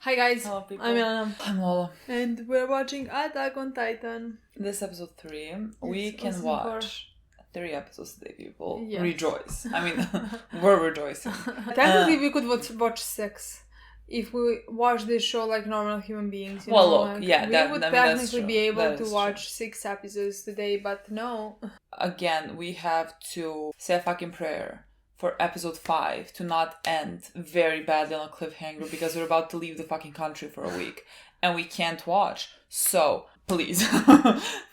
Hi guys, Hello people. I'm Milena. I'm Lola. And we're watching Attack on Titan. This episode 3. Yes, We can watch 3 episodes today, people. Yes. Rejoice. I mean, we're rejoicing. Technically, we could watch 6 if we watch this show like normal human beings. Well, know? look, like, yeah, we would technically be able to watch true. 6 episodes today, but no. Again, we have to say a fucking prayer for episode 5 to not end very badly on a cliffhanger because we're about to leave the fucking country for a week and we can't watch. So, please,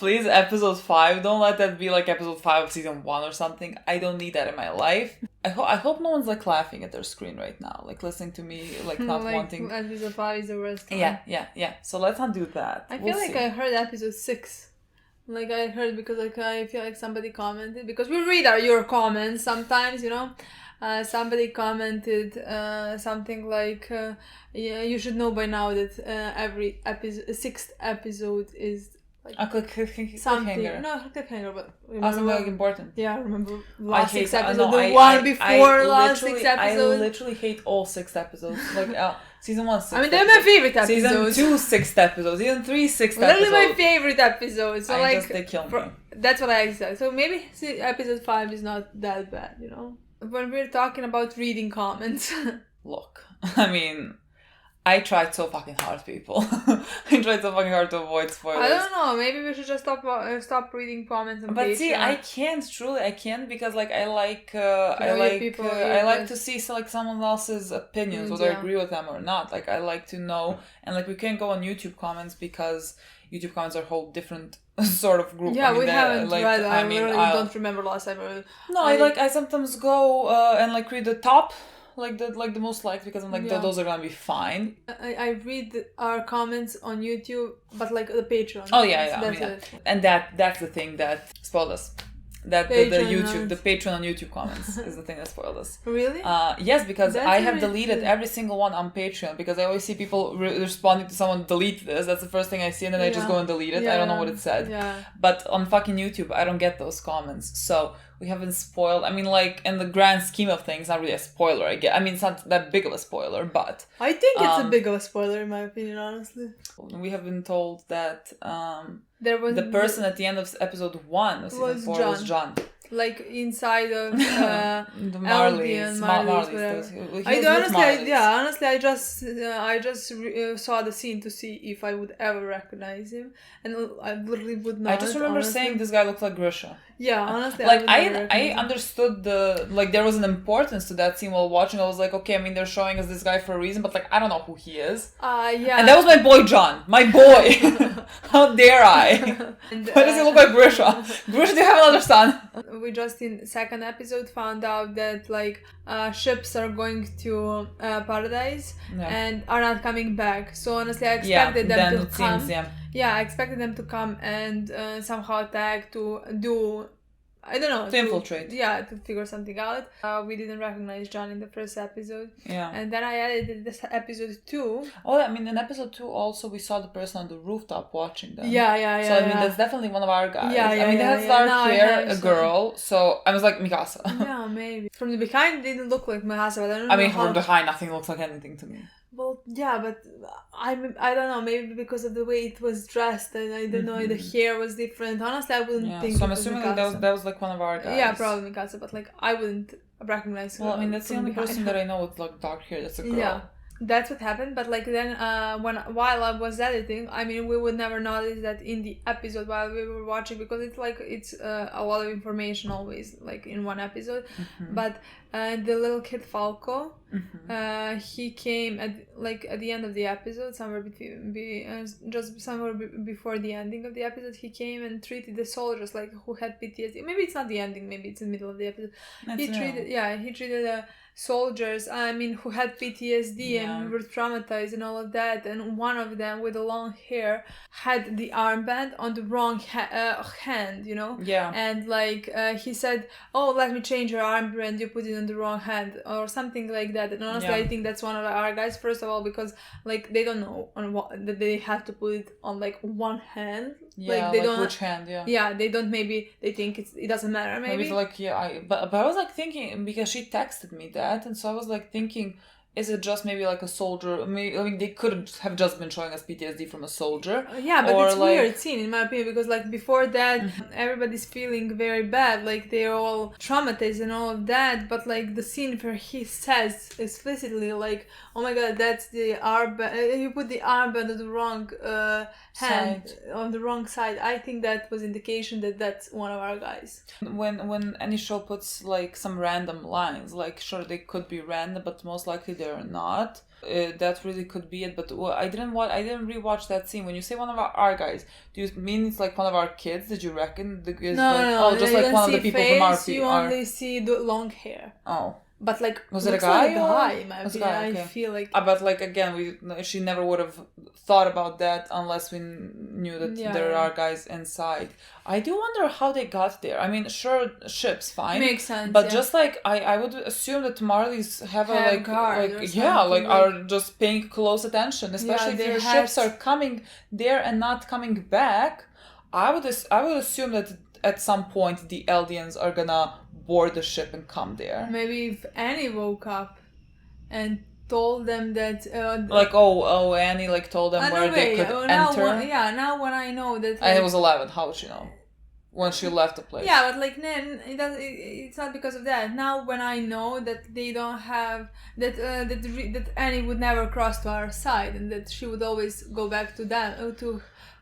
please, episode 5, don't let that be like episode 5 of season 1 or something. I don't need that in my life. I hope no one's like laughing at their screen right now, like listening to me, like not like, wanting. Episode 5 is the worst one. Yeah. So let's not do that. I feel like I heard episode 6. Like I heard because like I feel like somebody commented because we read your comments sometimes, you know. Somebody commented something like, "Yeah, you should know by now that every episode, 6th episode is like a cliffhanger. Something. No, cliffhanger, but something like important. Yeah, I remember last 6 episodes. No, the one before last 6 episodes. I literally hate all 6 episodes. Like season 1, 6. I mean, they're my favorite episodes. Season 2, 6th episode. Season 3, 6th episode. Literally my favorite episodes. So they kill me. That's what I said. So maybe episode 5 is not that bad, you know. When we're talking about reading comments. Look, I mean, I tried so fucking hard, people. I tried so fucking hard to avoid spoilers. I don't know. Maybe we should just stop reading comments on Patreon. But see, I can't because like I like to see like someone else's opinions, whether I agree with them or not. Like I like to know, and like we can't go on YouTube comments because YouTube comments are a whole different sort of group. Yeah, I mean, we haven't read it. I really don't remember last time. I sometimes go and like read the top. Like the most liked because I'm like those are gonna be fine. I read our comments on YouTube, but like the Patreon. Oh yeah. That's it. And that's the thing that spoiled us. That the Patreon on YouTube comments is the thing that spoiled us. Really? Yes, because I have deleted every single one on Patreon because I always see people responding to someone, delete this. That's the first thing I see, and then I just go and delete it. I don't know what it said. Yeah. But on fucking YouTube, I don't get those comments. So we haven't spoiled. I mean, like in the grand scheme of things, not really a spoiler. I mean, it's not that big of a spoiler, but I think it's a big of a spoiler in my opinion, honestly. We have been told that there was the person at the end of episode 1 of season 4 was John. Like inside of the Marley's, honestly, I just saw the scene to see if I would ever recognize him, and I literally would not. I just remember saying this guy looked like Grisha. Yeah, honestly, like I understood there was an importance to that scene while watching. I was like, okay, I mean they're showing us this guy for a reason, but like I don't know who he is. Yeah. And that was my boy John, my boy. How dare I? Why does he look like Grisha? Grisha, do you have another son? We just in second episode found out that like ships are going to paradise and are not coming back. So honestly, I expected them to come. I expected them to come and somehow attack to do. I don't know. To infiltrate. To figure something out. We didn't recognize John in the first episode. Yeah. And then I added this episode 2. Oh, I mean, in episode 2 also we saw the person on the rooftop watching them. Yeah. So, I mean, that's definitely one of our guys. I mean, they have dark hair, a girl. So, I was like, Mikasa. Yeah, maybe. From the behind, it didn't look like Mikasa, but I don't know. I mean, from behind, nothing looks like anything to me. Well, yeah, but I don't know, maybe because of the way it was dressed, and I don't know, the hair was different. Honestly, I wouldn't think so I'm assuming that was like one of our guys. Yeah, probably Mikasa, but like I wouldn't recognize her. Well, I mean, that's the only person that I know with like dark hair. That's a girl. Yeah, that's what happened. But like then, while I was editing, I mean, we would never notice that in the episode while we were watching because it's a lot of information always like in one episode. But the little kid Falco, he came at the end of the episode, somewhere before the ending of the episode. He came and treated the soldiers like who had PTSD. Maybe it's not the ending. Maybe it's in the middle of the episode. He treated soldiers, I mean, who had PTSD and were traumatized and all of that, and one of them with the long hair had the armband on the wrong hand, you know? Yeah. And like he said, oh, let me change your armband, you put it on the wrong hand, or something like that. And honestly, I think that's one of our guys, first of all, because like they don't know on what that they have to put it on like one hand. Yeah, like they don't which hand, yeah, they don't, maybe they think it doesn't matter, maybe. It's like, but I was like thinking, because she texted me that, and so I was like thinking, Is it just maybe like a soldier? I mean, they could have just been showing us PTSD from a soldier. Yeah, but it's weird scene in my opinion, because like before that, everybody's feeling very bad, like they're all traumatized and all of that. But like the scene where he says explicitly, like, "Oh my God, that's the armband. You put the armband on the wrong hand on the wrong side." I think that was indication that that's one of our guys. When any show puts like some random lines, like sure they could be random, but most likely they're not. That really could be it. But I didn't rewatch that scene. When you say one of our guys, do you mean it's like one of our kids? Did you reckon the kids? No, just like one of the people face, from our you only see the long hair. Oh. But like, was it a guy? Like a guy, in my opinion. Okay. I feel like. But like again, she never would have thought about that unless we knew that there are guys inside. I do wonder how they got there. I mean, sure, ships fine, makes sense. But just like I would assume that Marleys have a guard are just paying close attention, especially if their ships are coming there and not coming back. I would assume that at some point the Eldians are gonna board the ship and come there. Maybe if Annie woke up and told them that Annie like told them where they could enter. Now when I know that, and it was 11, how would she know when she left the place? Yeah, but like then it's not because of that. Now when I know that they don't have that Annie would never cross to our side, and that she would always go back to them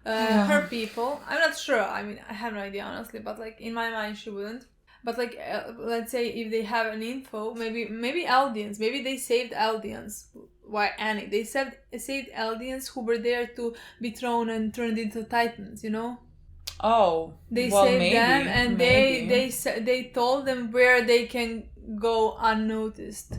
her people. I'm not sure. I mean, I have no idea honestly, but like in my mind she wouldn't. But like, let's say if they have an info, maybe Eldians, maybe they saved Eldians. Why Annie? They saved Eldians who were there to be thrown and turned into Titans. You know? Oh, they saved them, and they told them where they can go unnoticed.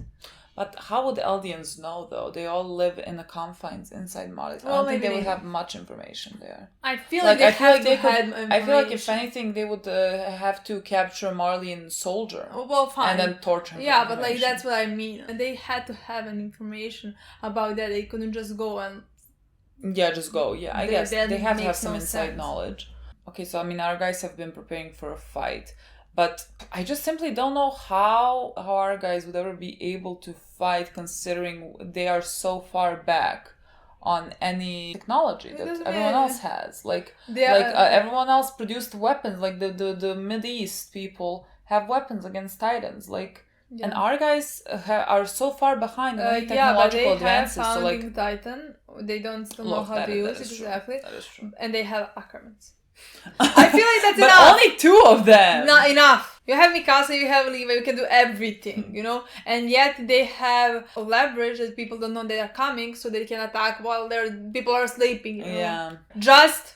But how would Eldians know, though? They all live in the confines inside Marley. I don't think they would have much information there. I feel like they have to have information. I feel like if anything, they would have to capture Marley and Soldier. Well, fine. And then torture him. Yeah, but like that's what I mean. And they had to have an information about that. They couldn't just go and... Yeah, just go. Yeah, I guess they have to have some inside knowledge. Okay, so I mean, our guys have been preparing for a fight. But I just simply don't know how our guys would ever be able to fight, considering they are so far back on any technology that everyone else has. Everyone else produced weapons. Like the Mideast people have weapons against Titans. And our guys are so far behind on any technological advances. They have founding Titan. They don't still know how to use it exactly. That is true. And they have Ackermans. I feel like that's but enough. But only 2 of them. Not enough. You have Mikasa, you have Levi, you can do everything, you know? And yet they have leverage that people don't know they are coming, so they can attack while people are sleeping, you know? Yeah. Just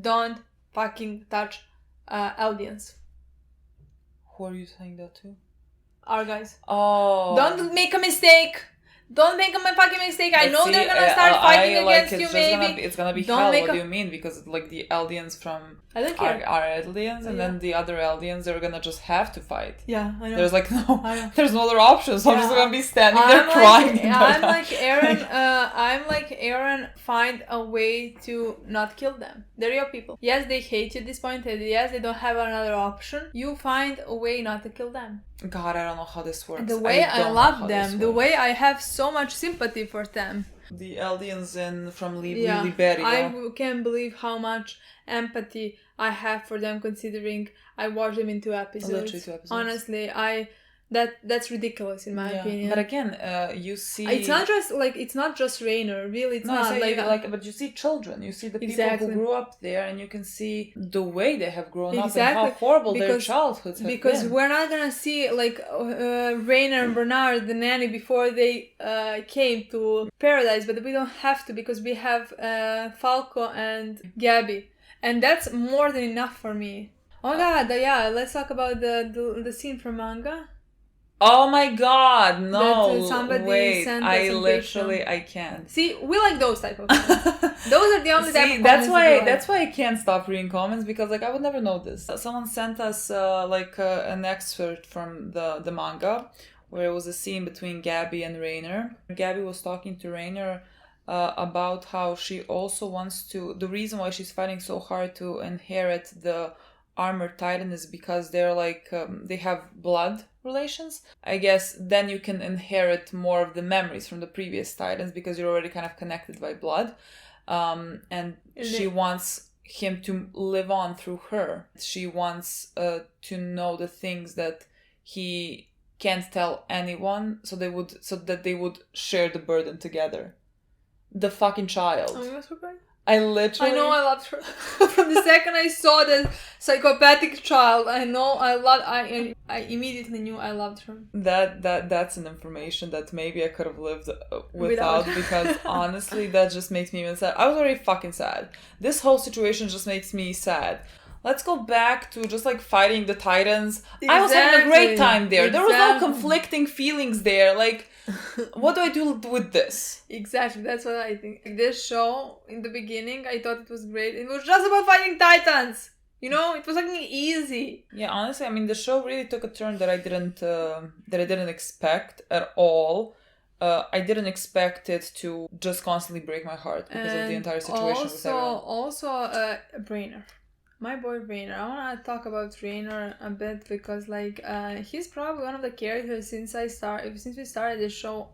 don't fucking touch Eldians. Who are you saying that to? Our guys. Oh. Don't make a mistake. Don't make a fucking mistake. I know they're gonna start fighting against you, maybe. It's gonna be hell. What do you mean? Because like the Eldians from are Eldians, and then the other Eldians, they're gonna just have to fight. Yeah, I know. There's like there's no other option. So I'm just gonna be standing there crying. I'm like Eren. Find a way to not kill them. They're your people. Yes, they hate you at this point. And yes, they don't have another option. You find a way not to kill them. God, I don't know how this works. The way I love them, the way I have so much sympathy for them. The Eldians from Liberia. I can't believe how much empathy I have for them, considering I watched them in 2 episodes. Literally 2 episodes. Honestly, that's ridiculous in my opinion. But again, you see, it's not just Reiner. Really, it's not but you see children. You see the people who grew up there, and you can see the way they have grown up and how horrible their childhoods have been. Because we're not gonna see Reiner and Bernard, the nanny, before they came to paradise, but we don't have to because we have Falco and Gabi, and that's more than enough for me. Oh my God, let's talk about the scene from manga. Oh my God, no, wait, I can't. See, we like those type of comments. Those are the only type of comments. That's that's why I can't stop reading comments, because I would never know this. Someone sent us an excerpt from the manga where it was a scene between Gabi and Reiner. Gabi was talking to Reiner about how she also wants to, the reason why she's fighting so hard to inherit the armor titan is because they're like they have blood relations. I guess then you can inherit more of the memories from the previous titans because you're already kind of connected by blood. And she wants him to live on through her. She wants to know the things that he can't tell anyone, so that they would share the burden together. The fucking child. Oh, you were crying? I literally... I know I loved her. From the second I saw the psychopathic child, I immediately knew I loved her. That's an information that maybe I could have lived without because honestly, that just makes me even sad. I was already fucking sad. This whole situation just makes me sad. Let's go back to just like fighting the titans. Exactly. I was having a great time there. Exactly. There was no conflicting feelings there. Like, what do I do with this? Exactly, that's what I think. This show, in the beginning, I thought it was great. It was just about fighting titans. You know, it was like easy. Yeah, honestly, I mean, the show really took a turn that I didn't expect at all. I didn't expect it to just constantly break my heart because of the entire situation with Eren. Also, Reiner. My boy Reiner. I want to talk about Reiner a bit because, like, he's probably one of the characters since we started the show.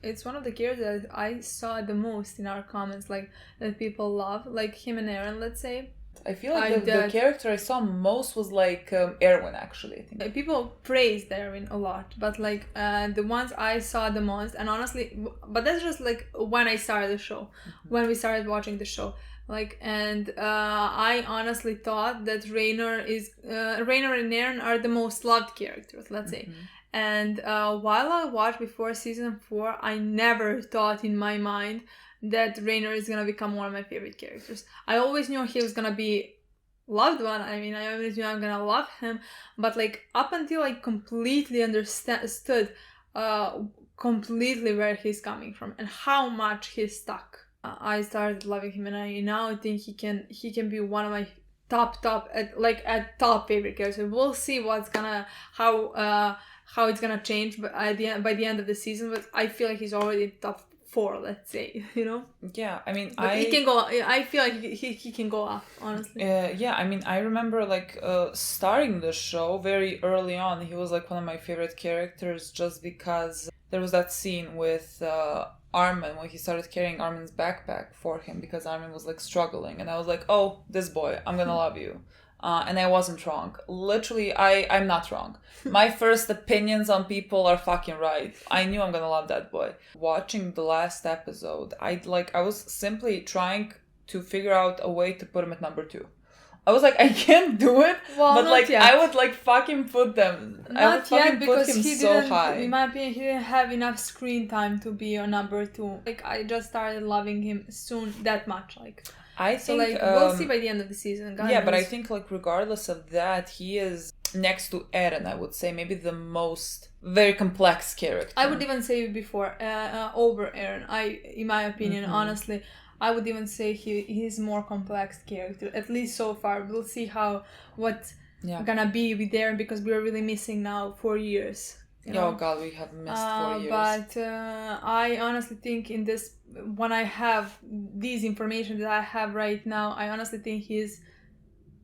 It's one of the characters that I saw the most in our comments, like that people love, like him and Eren. Let's say. I feel like the character I saw most was like Erwin. Actually, I think people praised Eren a lot, but like the ones I saw the most, and honestly, but that's just like when I started the show, when we started watching the show. Like, and I honestly thought that Reiner and Eren are the most loved characters, let's say. And while I watched before season 4, I never thought in my mind that Reiner is gonna become one of my favorite characters. I always knew he was gonna be loved one. I mean, I always knew I'm gonna love him. But like up until I completely understood completely where he's coming from and how much he's stuck, I started loving him, and I now think he can be one of my top favorite characters. We'll see how it's gonna change, but by the end of the season. But I feel like he's already top 4, let's say, you know. Yeah, I mean, he can go. I feel like he can go up, honestly. Yeah, I mean, I remember like starting the show very early on. He was like one of my favorite characters just because there was that scene with Armin when he started carrying Armin's backpack for him because Armin was like struggling, and I was like, oh, this boy, I'm gonna love you. And I wasn't wrong. Literally, I'm not wrong. My first opinions on people are fucking right. I knew I'm gonna love that boy. Watching the last episode, I was simply trying to figure out a way to put him at number 2. I was like, I can't do it, but like yet. I would like fucking put them. Not yet because he didn't. High. In my opinion, he didn't have enough screen time to be on number 2. Like I just started loving him soon that much. Like I think. So like we'll see by the end of the season. God knows. But I think like regardless of that, he is next to Eren. I would say maybe the most very complex character. I would even say before over Eren. In my opinion, honestly. I would even say he's more complex character, at least so far. We'll see what's gonna be with Eren because we're really missing now 4 years. Oh God, we have missed 4 years. But I honestly think in this, when I have these information that I have right now, I honestly think he's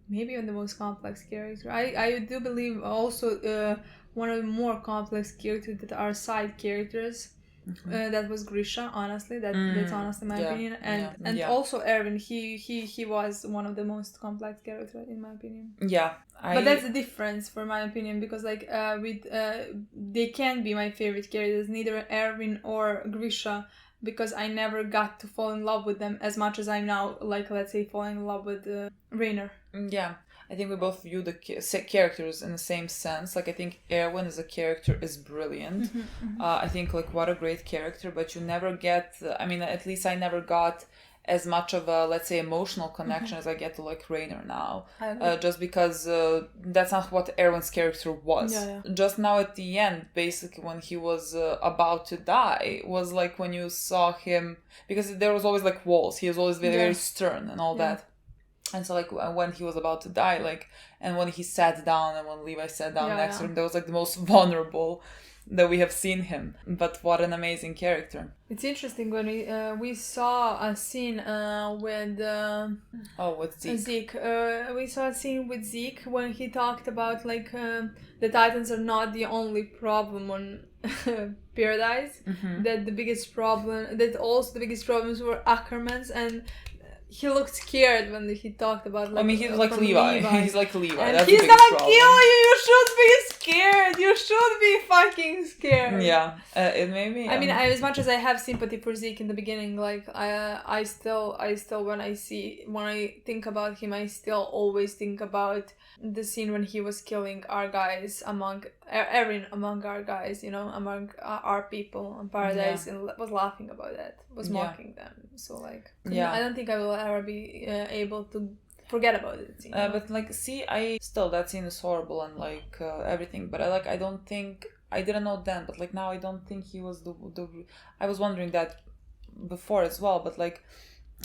maybe the most complex character. I do believe also one of the more complex characters that are side characters. That was Grisha, honestly. That's honestly my opinion. And also Eren, he was one of the most complex characters in my opinion. Yeah. But that's the difference for my opinion because like they can't be my favorite characters, neither Eren or Grisha, because I never got to fall in love with them as much as I'm now, like let's say falling in love with Reiner. Yeah. I think we both view the characters in the same sense. Like, I think Erwin as a character is brilliant. I think, like, what a great character, but you never get... at least I never got as much of a, let's say, emotional connection as I get to, like, Reiner now. Just because that's not what Erwin's character was. Yeah. Just now at the end, basically, when he was about to die, was, like, when you saw him... Because there was always, like, walls. He was always very, very stern and all that. And so, like, when he was about to die, like, and when he sat down and when Levi sat down next to him, that was, like, the most vulnerable that we have seen him. But what an amazing character. It's interesting when we saw a scene with with Zeke. Zeke. We saw a scene with Zeke when he talked about like the Titans are not the only problem on Paradise. That the biggest problems were Ackermans, and he looked scared when he talked about like. I mean, he's like Levi. He's like Levi. And that's he's the biggest gonna problem. kill you. You should be scared. You should be fucking scared. Yeah, it made me. I mean, as much as I have sympathy for Zeke in the beginning, like I still when I think about him, I still always think about the scene when he was killing our guys Eren among our guys, you know, among our people on Paradise, and was laughing about that, was mocking them. So like, I don't think I will ever be able to forget about it. You know? But like, see, that scene is horrible and like everything. But I don't think I didn't know then. But like now, I don't think he was the. I was wondering that before as well. But like,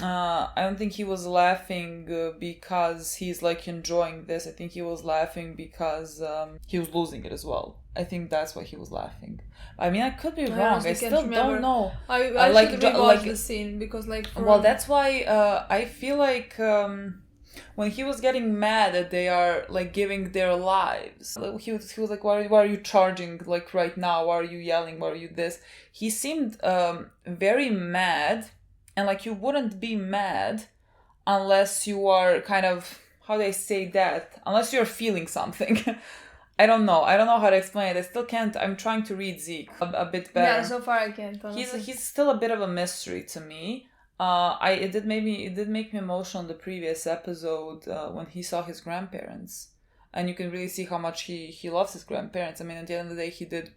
I don't think he was laughing because he's like enjoying this. I think he was laughing because he was losing it as well. I think that's why he was laughing. I mean, I could be wrong. I still don't know. I like should rewatch the scene because like. That's why I feel like when he was getting mad that they are like giving their lives, he was like, why are you charging like right now? Why are you yelling? Why are you this? He seemed very mad, and like you wouldn't be mad unless you are kind of, how do I say that? Unless you're feeling something. I don't know how to explain it. I still can't. I'm trying to read Zeke a bit better. Yeah, so far I can't. Honestly. He's still a bit of a mystery to me. It did make me emotional in the previous episode when he saw his grandparents, and you can really see how much he loves his grandparents. I mean, at the end of the day, he did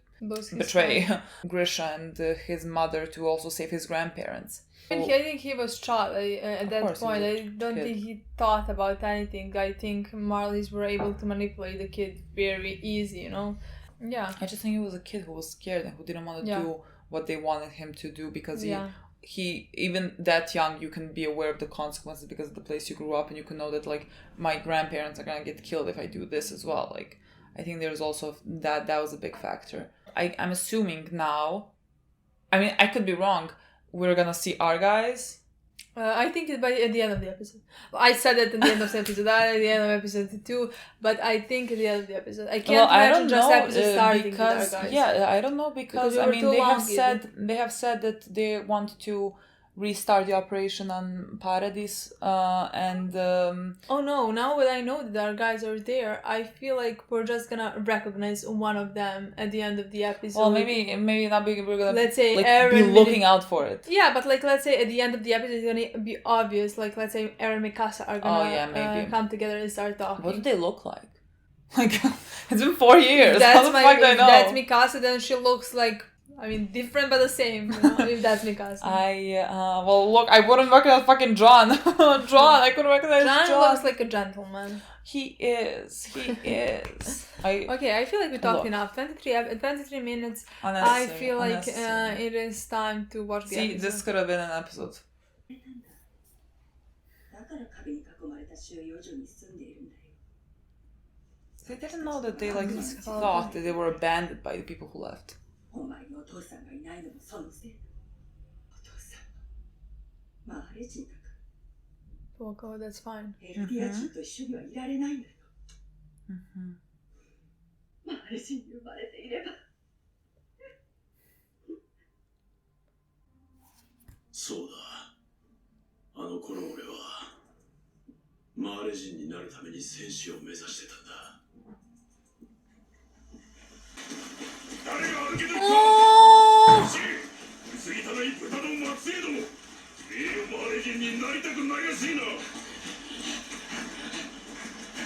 betray Grisha and his mother to also save his grandparents. I think he was shot at that point. I don't think he thought about anything. I think Marleys were able to manipulate the kid very easy, you know? Yeah. I just think he was a kid who was scared and who didn't want to do what they wanted him to do because he even that young, you can be aware of the consequences because of the place you grew up, and you can know that like my grandparents are gonna get killed if I do this as well. Like I think there's also that was a big factor. I'm assuming now, I mean I could be wrong, we're gonna see our guys. I think at the end of the episode. I said it at the end of the episode, at the end of episode 2, but I think at the end of the episode. I can't imagine just episode starting because, with our guys. Yeah, I don't know because I mean they have said that they want to restart the operation on Paradis and oh no, now that I know that our guys are there, I feel like we're just gonna recognize one of them at the end of the episode. Well, maybe not, we're gonna, let's say, like, Eren be looking out for it. Yeah, but like let's say at the end of the episode it's gonna be obvious, like let's say Eren and Mikasa are gonna come together and start talking. What do they look like? Like it's been 4 years. That's How the fuck do I know? That's Mikasa, then she looks like, I mean, different but the same, you know, if that's Mikasa. Well, look, I wouldn't recognize fucking John. I couldn't recognize John. John looks like a gentleman. He is. Okay, I feel like we talked enough. 23 minutes. I feel like it is time to watch the episode. See, this could have been an episode. They didn't know that they like thought that they were abandoned by the people who left. Okay, that's fine.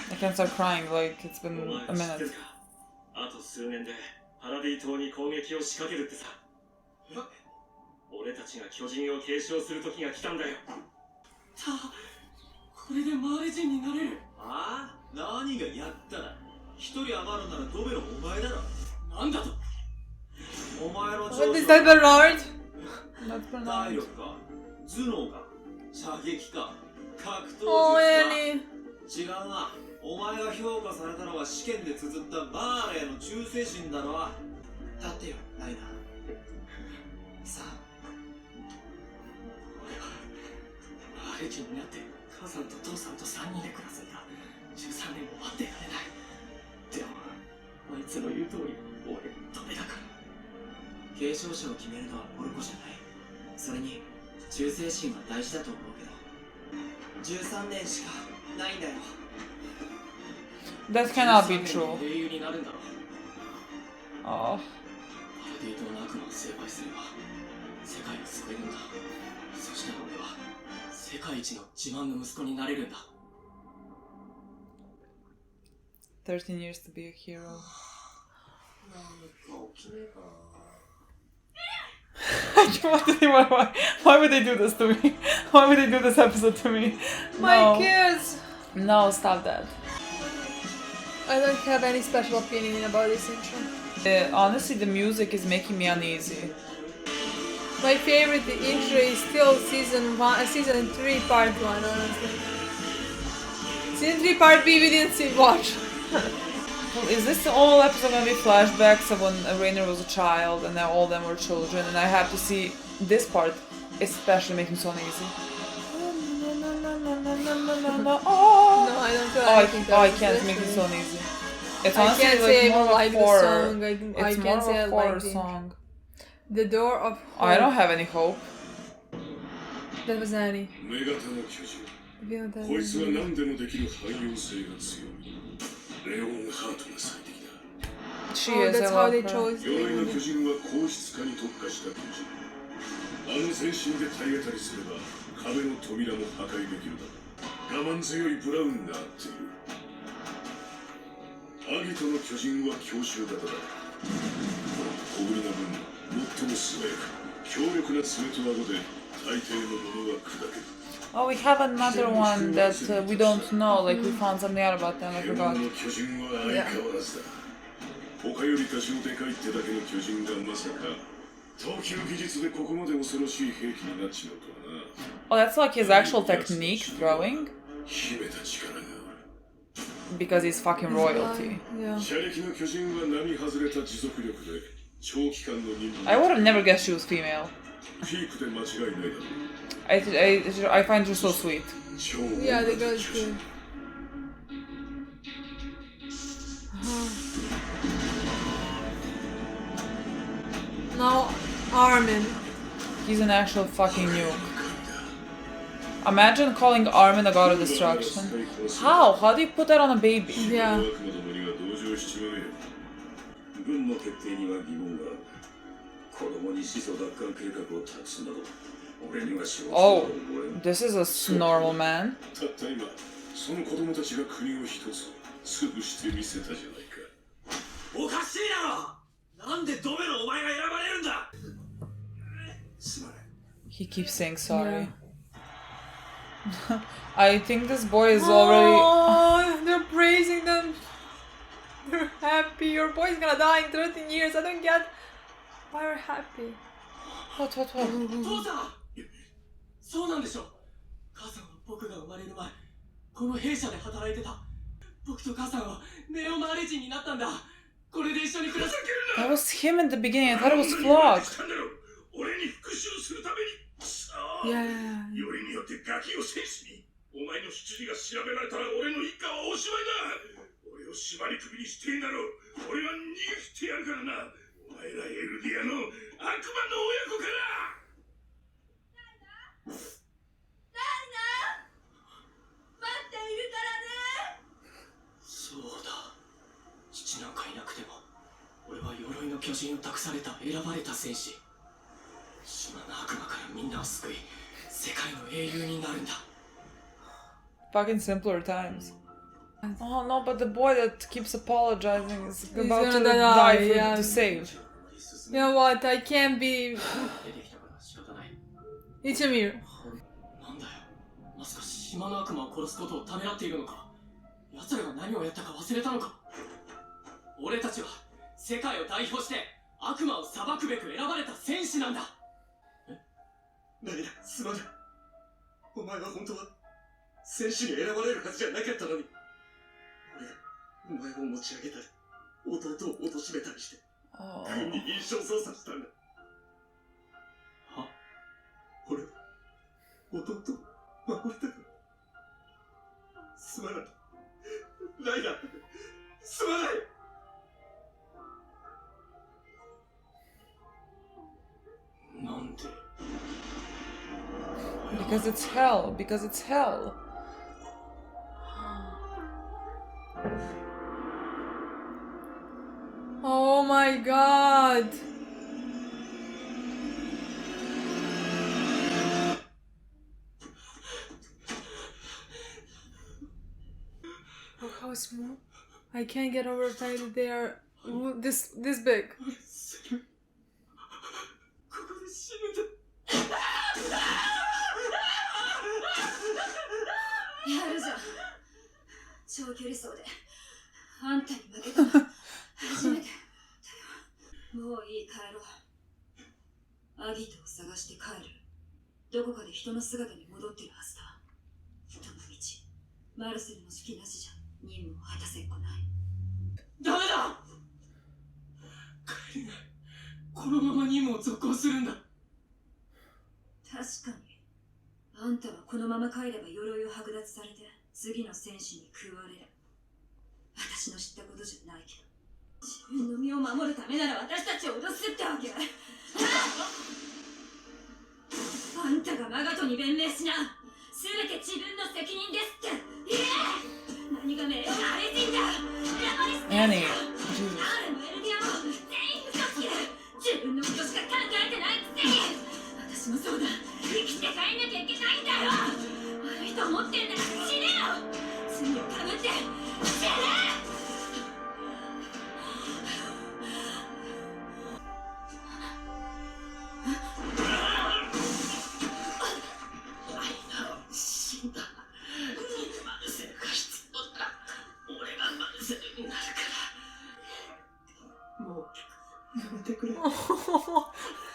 I can't stop crying, like it's been a minute. What is that, Bernard? Not Bernard. Oh, Annie. 違うな。お前が評価されたのは試験で綴ったマーレーの忠誠心だろ。立ってよ、ライナー。さあ。俺は、アレジになって、母さんと父さんと3人で暮らすんだ。13年も待ってられない。でも、あいつの言う通り、俺、ダメだから。継承者を決めるのはポルコじゃない。それに、忠誠心は大事だと思うけど、13年しかないんだよ。That cannot be true. 英雄になるんだろう。Oh. パラディ島の悪魔を成敗すれば世界を救えるんだ。そしたら俺は世界一の自慢の息子になれるんだ。13 years to be a hero. なんか起きねえかな。Why would they do this to me? Why would they do this episode to me? My No. kids! No, stop that. I don't have any special opinion about this intro. Honestly, the music is making me uneasy. My favorite intro is still season 3 part 1, honestly. Season 3 part B we didn't watch. Is this the whole episode gonna be flashbacks of when Reiner was a child and now all of them were children, and I have to see this part, especially making me so uneasy. No, I don't feel I can't make it so uneasy. It's I honestly can't say like I more don't of like a horror. the song. I It's more can't of say I a horror like it. song. The Door of Hope. I don't have any hope. That was Annie. こいつは何でもできる汎用性が強い。レオンハートが最適だ。She Oh, is, I that's how love they her. chose 鎧の巨 it. 人は硬質化に特化した巨人。あの全身で体当たりすれば壁の扉も破壊できるだろう。我慢強いブラウンが合っている。アギトの巨人は強襲型だ。小ぶりな分、最も素早く強力な爪と顎で大抵のものは砕ける。Oh, we have another one that we don't know. Like, we found something out about them. I 獣 forgot. の巨人は相変わらずだ。他より多少でかいってだけの巨人がまさか投球技術でここまで恐ろしい兵器になっちまうとはな。 Oh, that's like his actual technique, throwing? 秘めた力がある。 Because he's fucking royalty. Yeah. 車力の巨人は並外れた持続力で長期間の任務 I would have never guessed she was female. ピークで間違いないだろう。 I find her so sweet. 超 Yeah, the 大型 girl's 巨人 good. Now, Armin. He's an actual fucking nuke. Imagine calling Armin a god of destruction. How? How do you put that on a baby? Yeah. 悪魔どもには同情しちまうよ。軍の決定には疑問がある。子供に始祖奪還計画を託すなど、俺には承知が Oh, 覚えん。 this is a normal man. たった今、その子供たちが国を一つ潰してみせたじゃないか。おかしいだろ。なんでドメのお前が選ばれるんだ。すまない。 He keeps saying sorry. I think this boy is already... Oh, they're praising them. They're happy. Your boy's gonna die in 13 years. I don't get why you're happy. What? 父さん。そうなんでしょ。母さんは僕が生まれる前、この弊社で働いてた。僕と母さんはネオマーレ人になったんだ。これで一緒に暮らす。 That was him in the beginning. I thought it was Flock. 俺に復讐するために。 Yeah. よりによってガキを戦士に。お前の出自が調べられたら俺の一家はおしまいだ。俺を縛り首にしてんだろう。俺は逃げ切ってやるからな。お前らエルディアの悪魔の親子から。 そうだ。父なんかいなくても俺は鎧の巨人を託された選ばれた戦士。島の悪魔からみんなを救い世界の英雄になるんだ。 Fucking simpler times. Oh no, but the boy that keeps apologizing is He's about to gonna die die, for yeah. to save. You know what? I can't be. 出てきたから仕方ない。 It's a mirror. なんだよ。まさか島の悪魔を殺すことをためらっているのか。奴らが何をやったか忘れたのか。俺たちは世界を代表して悪魔を裁くべく選ばれた戦士なんだ。え？何だ、すまない。お前は本当は戦士に選ばれるはずじゃなかったのに。俺がお前を持ち上げたり、弟を貶めたりして君に印象操作したんだ。は？俺、弟、守りたく。すまない。ライダー、すまない。なんで？ Because it's hell. Because it's hell. Oh my god. Look how small. I can't get over the fact that they are this big. ここで死ぬんだ。やるじゃん。長距離走であんたに負けたの初めてだよ。もういい、帰ろう。アギトを探して帰る。どこかで人の姿に戻ってるはずだ。どの道マルセルの指揮なしじゃ任務を果たせっこない。ダメだ。帰れない。このまま任務を続行するんだ。確かにあんたはこのまま帰れば鎧を剥奪されて次の戦士に食われる。私の知ったことじゃないけど、自分の身を守るためなら私たちを脅すってわけ。あんたがマガトに弁明しな。全て自分の責任ですって言え。何が名誉がありじんだ。Annie. 誰もエルディアも全員嘘つきで自分のことしか考えてないくせに。私もそうだ。生きて帰んなきゃいけないんだよ。悪いと思ってんなら死ねよ。罪をかぶって死ね。死んだ。マルセルが必要だ。俺がマルセルになるから。もうやめてくれ。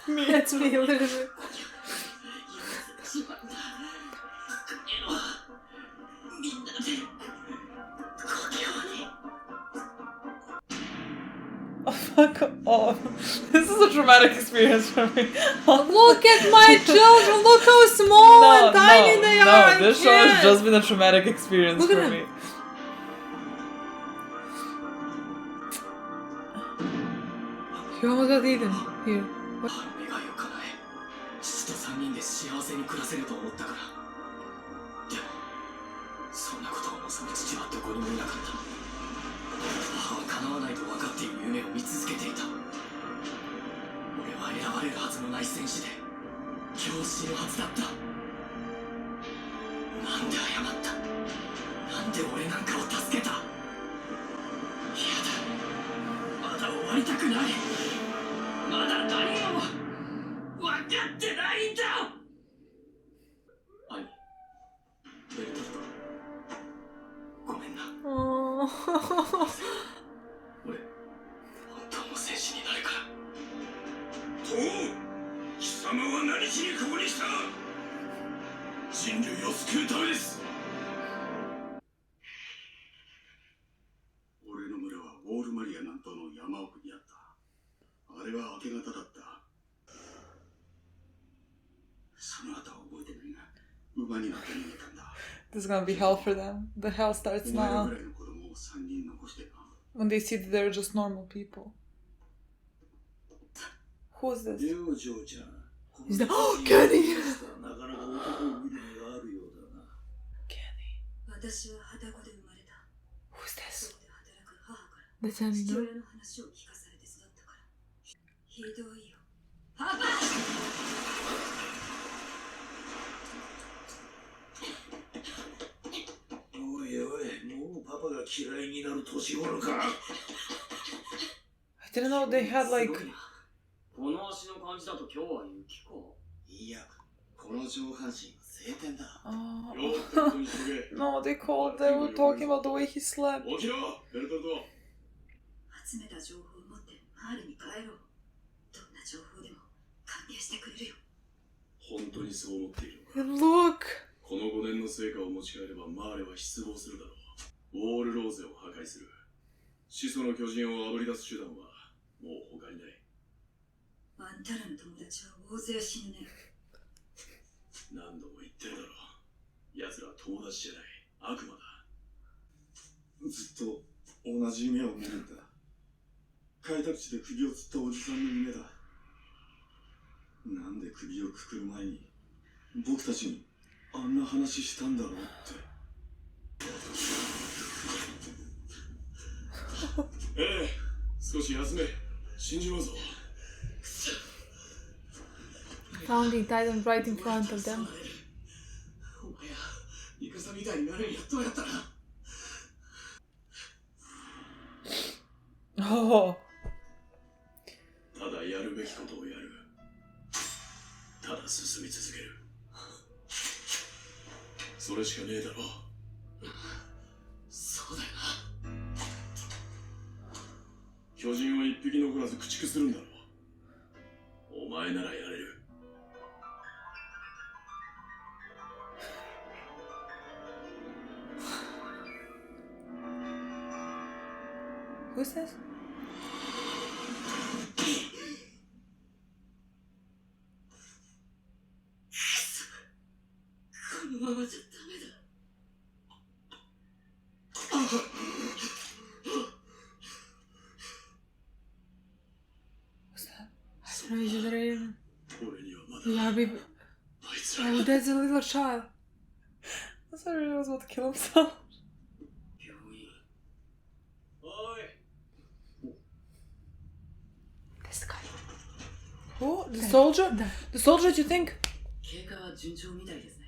That's me, literally. しまった。みんなで故郷に。 Oh, fuck off. This is a traumatic experience for me. Look at my children. Look how small and tiny they are. No, this show has just been a traumatic experience Look at for them. me. He almost got eaten. Here. 願いを叶え、父と3人で幸せに暮らせると思ったから。でもそんなことを望む父はどこにもいなかった。母は叶わないと分かっている夢を見続けていた。俺は選ばれるはずのない戦士で今日死ぬはずだった。なんで謝った。なんで俺なんかを助けた。嫌だ。まだ終わりたくない。まだ何も分かってないんだ。兄、ベルトルト、ごめんな。Oh. 俺、本当の戦士になるから。とう、貴様は何しにここに来た。人類を救うためです。俺の村はウォールマリア南東の山奥にあった。あれは明け方だった。その後は覚えてないが、馬になって逃げたんだ。This is gonna be hell for them. The hell starts お前ら now. ぐらいの子供を3人残してな。When they see that they're just normal people. Who is this? よう、ジョーちゃん。 He's the Kenny. なかなか男を見る目があるようだな。Kenny. 私は旅籠で生まれた。 Who's そ this? こで働く母から That's Annie, 父 no? 親の話を聞かされて育ったから。ひどいよ。パパ。おいおい、もうパパが嫌いになる年頃か。 I didn't know they had like. この足の感じだと今日は雪か。いや、この上半身は晴天だ。 Oh. よーってことにしとけ。 No, they were talking about the way he slept. 起きろ、ベルトルト。集めた情報を持ってマールに帰ろう。どんな情報でも歓迎してくれるよ。本当にそう思っているのか。 And look. この5年の成果を持ち帰ればマーレは失望するだろう。ウォールローゼを破壊する。始祖の巨人をあぶり出す手段はもう他にない。あんたらの友達は大勢死ぬね。何度も言ってるだろう。奴らは友達じゃない、悪魔だ。ずっと同じ夢を見るんだ。開拓地で首を吊ったおじさんの夢だ。なんで首をくくる前に僕たちにあんな話したんだろうって。少し休め。死んじまうぞ。 Founding Titan right in front of them. お前やイカサみたいになれるやっとやったな。Oh. ただやるべきことをやる。ただ進み続ける。それしかねえだろ。そうだよな。巨人は一匹残らず駆逐するんだろう。お前ならやれる。Who's this? このままじゃダメだ。What's that? I don't know, is it Eren? 俺にはまだ Yeah, baby. あいつら Oh, that's a little child. I thought he was about to kill himself. 病院。おい。 This guy. Who? The soldier? The soldier, do you think? 経過は順調みたいですね。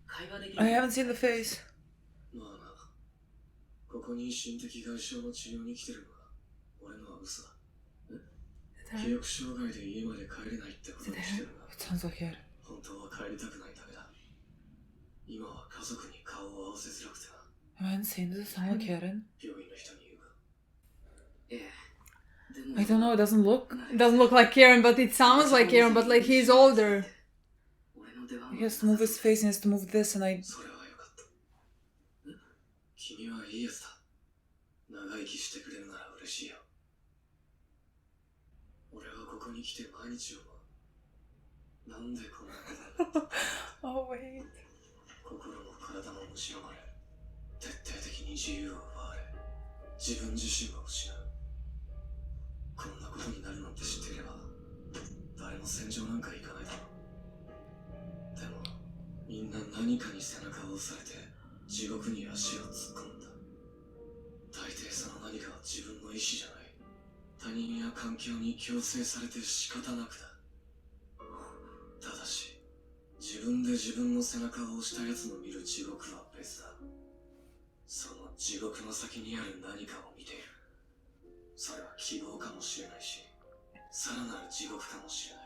会話できる。 I haven't seen the face. まあな。ここに心的外傷の治療に来てるのは俺のは嘘だ。記憶障害で家まで帰れないってことにしてるが、 It sounds like Eren. 本当は帰りたくないだけだ。今は家族に顔を合わせづらくてな。 I haven't seen this. It sounds like Eren. 病院の人に言うか。ええ。 I don't know. It doesn't look. It doesn't look like Eren, but it sounds like Eren, but like he's older. He has to move his face and he has to move this, and I. それはよかった。君はいいやつだ。長生きしてくれるなら嬉しいよ。俺はここに来て毎日をなんでこんなことになった Oh wait. 心も体も蝕まれ、徹底的に自由を奪われ、自分自身を失う。こんなことになるなんて知っていれば誰も戦場なんか行かないだろう。でもみんな何かに背中を押されて地獄に足を突っ込んだ。大抵その何かは自分の意志じゃない。他人や環境に強制されて仕方なくだ。ただし自分で自分の背中を押した奴の見る地獄は別だ。その地獄の先にある何かを見ている。それは希望かもしれないし、さらなる地獄かもしれない。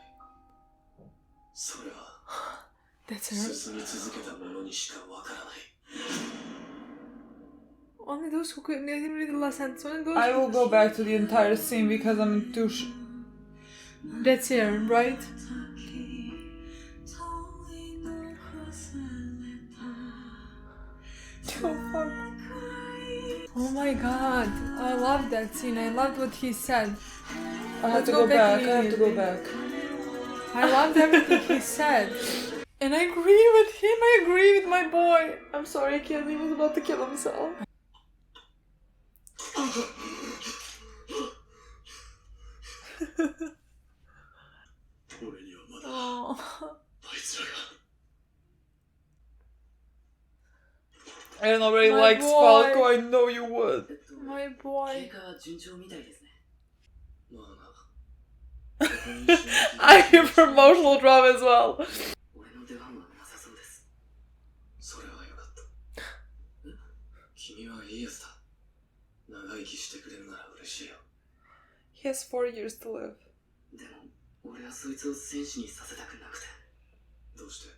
それは That's her. 進み続けた者にしかわからない。 Only those who could. I didn't read the last sentence. Only those. I will go back to the entire scene because I'm too. That's Eren, right? Oh fuck. Oh my god, I loved that scene. I loved what he said. I have Let's to go go back back. I have to go immediately. back. I loved everything he said. And I agree with him. I agree with my boy. I'm sorry, kid. He was about to kill himself. 俺にはまだ Oh, あいつらが Eren already My likes boy. Falco. I know you would. my boy. 経過は順調みたいですね。まあな。ここに心的 I hear promotional drama as well. 俺の出番はなさそうです。それはよかった。君はいいやつだ。長生きしてくれるなら嬉しいよ。 He has 4 years to live. でも、俺はそいつを戦士にさせたくなくて。どうして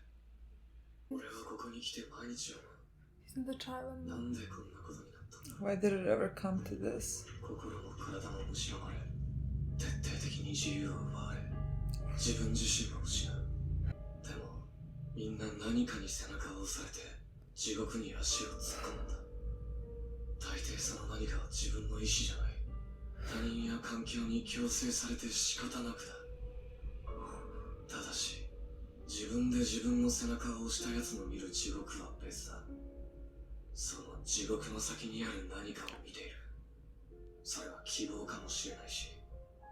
俺はここに来て毎日を He's in the child. なんでこんなことになったんだ。 Why did it ever come to this? 心も体も蝕まれ、徹底的に自由を奪われ、自分自身を失う。でも、みんな何かに背中を押されて、地獄に足を突っ込んだ。大抵その何かは自分の意志じゃない。他人や環境に強制されて仕方なくだ。ただし、自分で自分の背中を押した奴の見る地獄は別だ。その地獄の先にある何かを見ている。それは希望かもしれないし、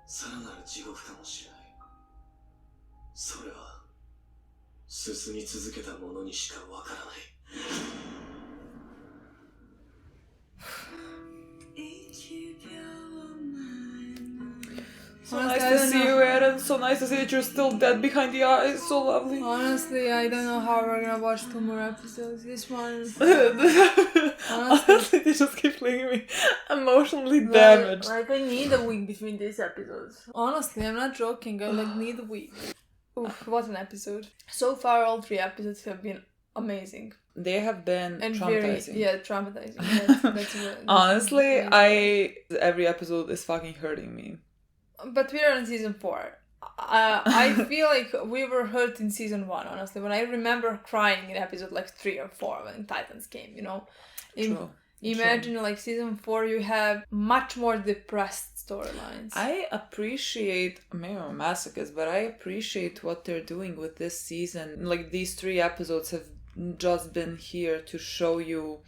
さらなる地獄かもしれない。それは進み続けた者にしかわからない。So nice to see you, Eren. So nice to see that you're still dead behind the eyes. So lovely. Honestly, I don't know how we're gonna watch 2 more episodes. This one... Honestly, they just keep leaving me emotionally damaged. Like, I need a week between these episodes. Honestly, I'm not joking. I need a week. Oof, what an episode. So far, all 3 episodes have been amazing. They have been and traumatizing. Very, traumatizing. That's Honestly, every episode is fucking hurting me. But we're on season 4. I feel like we were hurt in season 1, honestly. When I remember crying in episode like 3 or 4 when Titans came, you know. Imagine like season 4, you have much more depressed storylines. I appreciate, maybe I'm a masochist, but I appreciate what they're doing with this season. Like these 3 episodes have just been here to show you.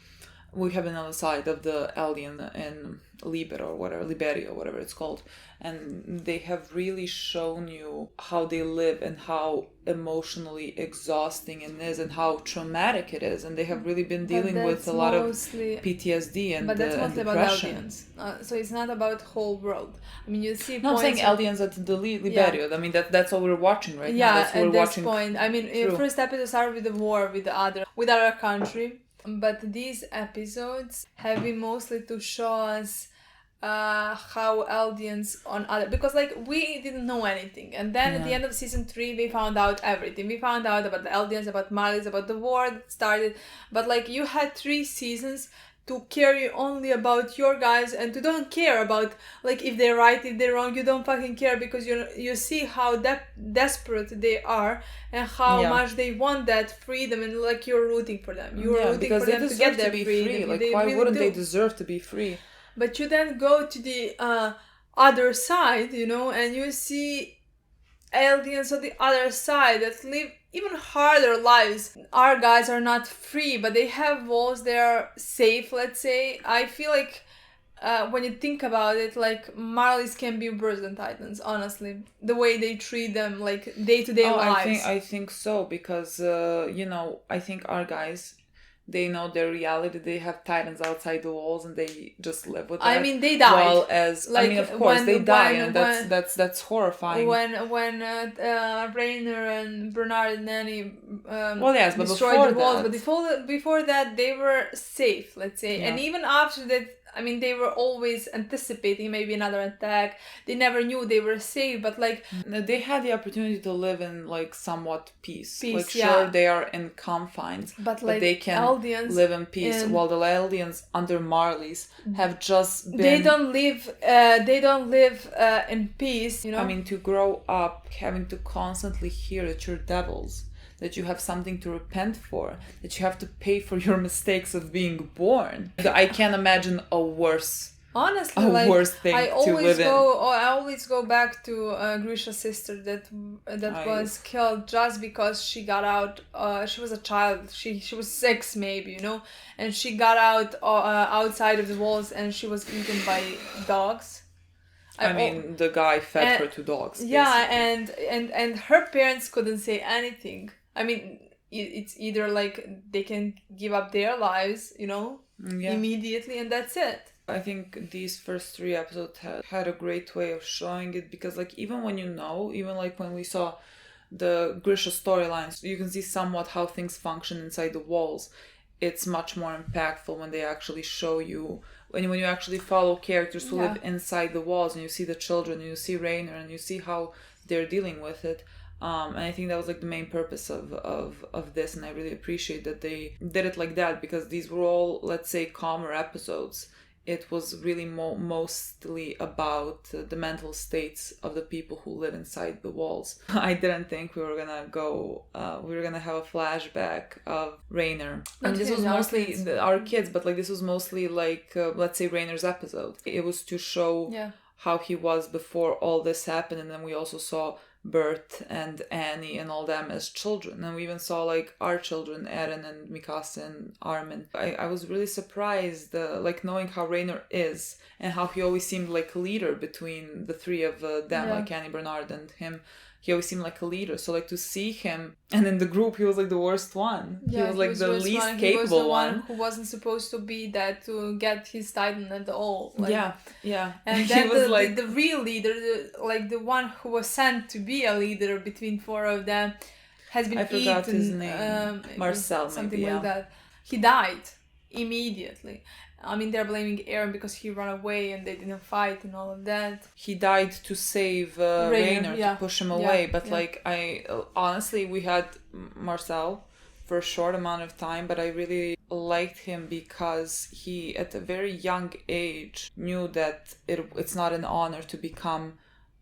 We have been on the side of the alien in Liberia or whatever it's called, and they have really shown you how they live and how emotionally exhausting it is and how traumatic it is, and they have really been dealing with a lot of PTSD and but that's mostly about aliens. So it's not about whole world. I mean, you see. No, I'm saying aliens at the Liberia. I mean that's what we're watching right now. That's what at we're this watching point. I mean, first episode started with the war with our country. But these episodes have been mostly to show us how aliens on other, because like we didn't know anything, and then at the end of season 3 we found out everything. We found out about the aliens, about Marley, about the war that started. But like you had 3 seasons to care only about your guys and to don't care about like if they're right, if they're wrong. You don't fucking care because you see how desperate they are and how much they want that freedom, and like you're rooting for them. You're rooting for them to get their freedom. Like why wouldn't they deserve to be free? But you then go to the other side, you know, and you see aliens on the other side that live even harder lives. Our guys are not free, but they have walls. They are safe, let's say. I feel like when you think about it, like Marleys can be worse than Titans, honestly. The way they treat them, like day-to-day lives. I think so, because I think our guys, they know their reality. They have Titans outside the walls, and they just live with that. I mean, they died. Well, of course, they die, and that's horrifying. When Reiner and Bernard and Nanny but destroyed the walls, but before that, they were safe, let's say. And even after that, I mean, they were always anticipating maybe another attack. They never knew they were safe, but like they had the opportunity to live in like somewhat peace. Like sure, they are in confines, but they can live in peace. While the aliens under Marley's have just been. They don't live in peace. You know. I mean, to grow up having to constantly hear that you're devils, that you have something to repent for, that you have to pay for your mistakes of being born. I can't imagine a worse thing to live in. I always go back to Grisha's sister that was killed just because she got out. She was a child. She was 6 maybe, you know, and she got out outside of the walls and she was eaten by dogs. I mean, the guy fed her to dogs. Basically. Yeah, and her parents couldn't say anything. I mean, it's either like they can give up their lives, you know, immediately, and that's it. I think these first 3 episodes had a great way of showing it, because like even when even like when we saw the Grisha storylines, you can see somewhat how things function inside the walls. It's much more impactful when they actually show you, when you actually follow characters who live inside the walls, and you see the children, and you see Reiner, and you see how they're dealing with it. And I think that was like the main purpose of this, and I really appreciate that they did it like that, because these were all, let's say, calmer episodes. It was really mostly about the mental states of the people who live inside the walls. I didn't think we were gonna have a flashback of Reiner. I mean, this was mostly our kids, but like this was mostly like let's say Reiner's episode. It was to show how he was before all this happened, and then we also saw Bert and Annie and all them as children, and we even saw like our children, Eren and Mikasa and Armin. I was really surprised, like knowing how Reiner is and how he always seemed like a leader between the three of them, like Annie, Bernard, and him. He always seemed like a leader. So like to see him, and in the group he was like the worst one. Yeah, he was like the least capable one. He was the one who wasn't supposed to be that to get his title at all. Like, yeah. And then was like the real leader, the one who was sent to be a leader between four of them, has been eaten. I forgot his name. Marcel, something maybe, like that. He died immediately. I mean, they're blaming Eren because he ran away and they didn't fight and all of that. He died to save Reiner, to push him away. But like, honestly, we had Marcel for a short amount of time, but I really liked him because he, at a very young age, knew that it's not an honor to become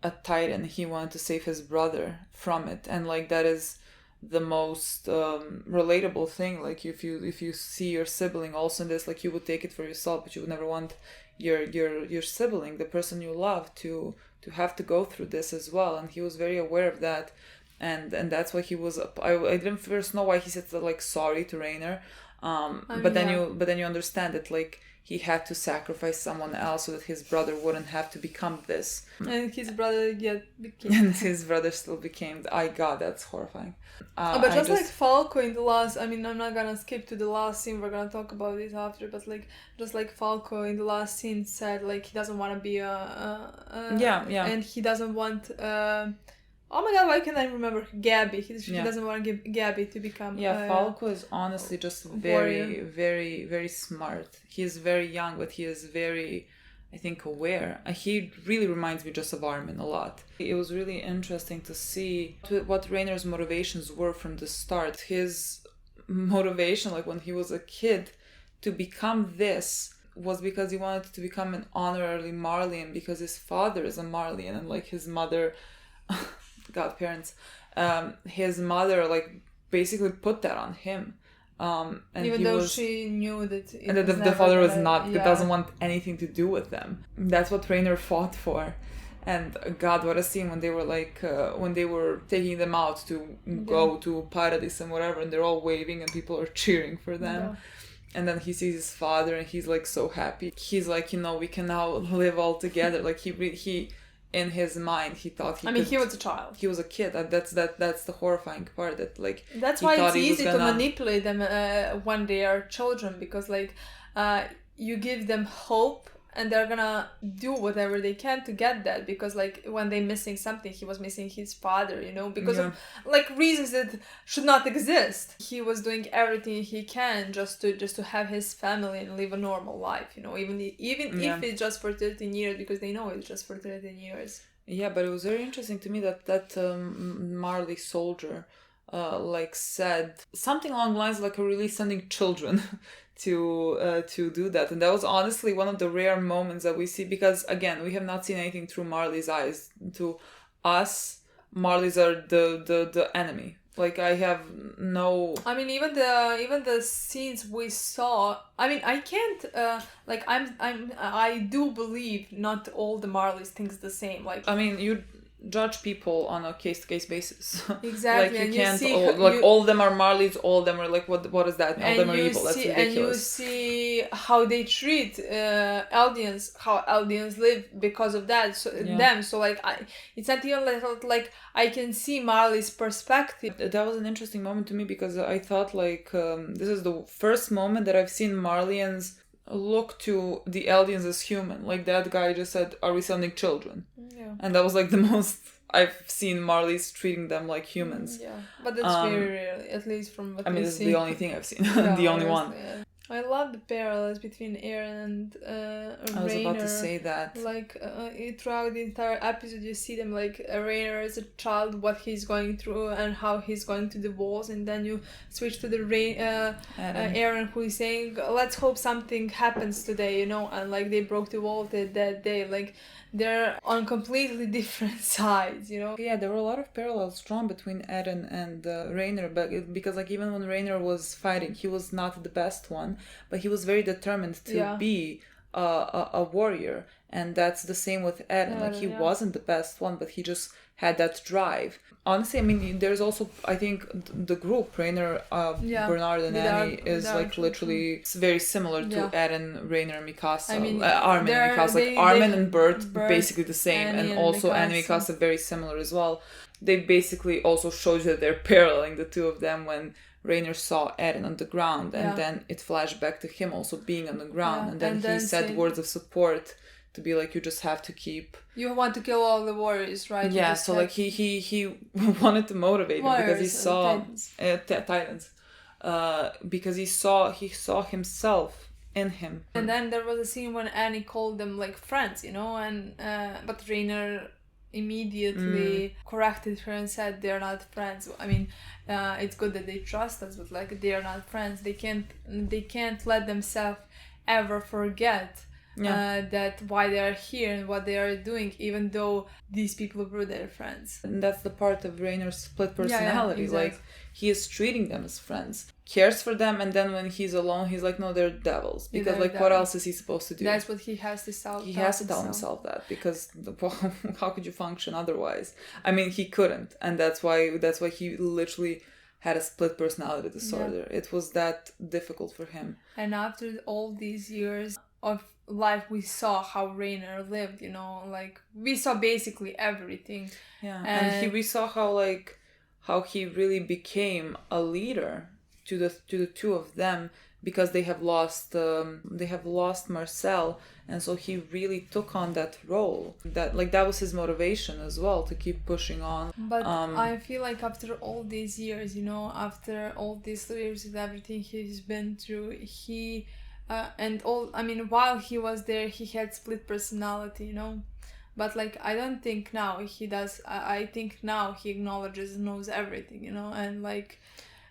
a titan. He wanted to save his brother from it, and like that is the most relatable thing. Like if you see your sibling also in this, like you would take it for yourself, but you would never want your sibling, the person you love, to have to go through this as well. And he was very aware of that, and that's why he was. I didn't first know why he said like sorry to Reiner, but then you understand that like he had to sacrifice someone else so that his brother wouldn't have to become this. And his brother became. And his brother still became. God, that's horrifying. But just like Falco in the last, I mean, I'm not gonna skip to the last scene, we're gonna talk about it after, but like, just like Falco in the last scene said, like, he doesn't want to be and he doesn't want, oh my god, why can't I remember Gabi? He doesn't want to give Gabi to become Falco is honestly just very, very, very smart. He is very young, but he is very, I think, aware. He really reminds me just of Armin a lot. It was really interesting to see what Reiner's motivations were from the start. His motivation, like when he was a kid, to become this was because he wanted to become an honorary Marleyan, because his father is a Marleyan, and like his mother... godparents, his mother like basically put that on him, and even though she knew that the father was not doesn't want anything to do with them. That's what Reiner fought for. And God, what a scene when they were like when they were taking them out to go to Paradise and whatever, and they're all waving and people are cheering for them. And then he sees his father and he's like so happy. He's like, we can now live all together. Like he in his mind, he thought he was a child. He was a kid. That's the horrifying part. That like that's why it's easy to manipulate them when they are children, because like you give them hope and they're gonna do whatever they can to get that, because like when they're missing something, he was missing his father, because of like reasons that should not exist. He was doing everything he can just to have his family and live a normal life, even if it's just for 13 years, because they know it's just for 13 years. Yeah, but it was very interesting to me that Marley soldier said something along the lines like, "Are really sending children to do that?" And that was honestly one of the rare moments that we see, because again, we have not seen anything through Marley's eyes. To us, Marleys are the enemy. Like, I have no... I mean, even the scenes we saw, I mean, I can't I do believe not all the Marleys thinks the same. Like, I mean, you judge people on a case-to-case basis. Exactly. Like, you can't all of them are Marleys, all of them are like, what is that? All of them are evil. That's ridiculous. And you see how they treat Eldians, how Eldians live because of that. So them. So like, it's not even like I can see Marley's perspective. That was an interesting moment to me, because I thought like this is the first moment that I've seen Marleyans look to the Eldians as human. Like, that guy just said, "Are we sending children?" Yeah. And that was like the most I've seen Marleys treating them like humans. Yeah, but that's very rare, at least from what we see. This is the only thing I've seen. The only one. Yeah. I love the parallels between Eren and Reiner. I was about to say that. Like, throughout the entire episode, you see them, like, Reiner as a child, what he's going through and how he's going to the walls, and then you switch to the Eren, who is saying, "Let's hope something happens today," and like they broke the wall that day. Like, they're on completely different sides, Yeah, there were a lot of parallels drawn between Eren and Reiner, but because like even when Reiner was fighting, he was not the best one, but he was very determined to be a warrior. And that's the same with Eren. Like, he wasn't the best one, but he just had that drive. Honestly, I mean, there's also, I think, the group, Reiner, Bernard, and Annie, is like literally it's very similar to Eren, Reiner, and Mikasa. I mean, Armin and Mikasa. Armin and Bert, basically the same. Annie and also Annie and Mikasa, very similar as well. They basically also showed you that they're paralleling the two of them when Reiner saw Eren on the ground, and then it flashed back to him also being on the ground, and then he said words of support to be like, you just have to keep... You want to kill all the warriors, right? Yeah, so like he wanted to motivate him because he saw... Titans. Because he saw himself in him. And then there was a scene when Annie called them like friends, you know, and but Reiner immediately corrected her and said they're not friends. I mean, it's good that they trust us, but like they're not friends. They can't let themselves ever forget that why they are here and what they are doing, even though these people were their friends. And that's the part of Rainer's split personality. Exactly. Like, he is treating them as friends, cares for them, and then when he's alone, he's like, no, they're devils. Because what else is he supposed to do? That's what he has to tell himself that, because how could you function otherwise? I mean, he couldn't, and that's why he literally had a split personality disorder. It was that difficult for him. And after all these years of life, we saw how Reiner lived, you know, like we saw basically everything. Yeah, and we saw how he really became a leader to the two of them, because they have lost Marcel, and so he really took on that role. That was his motivation as well, to keep pushing on. But I feel like after all these years, you know, after all these years and everything he's been through, while he was there, he had split personality, you know. But like, I don't think now he does. I think now he acknowledges, knows everything, you know, and like.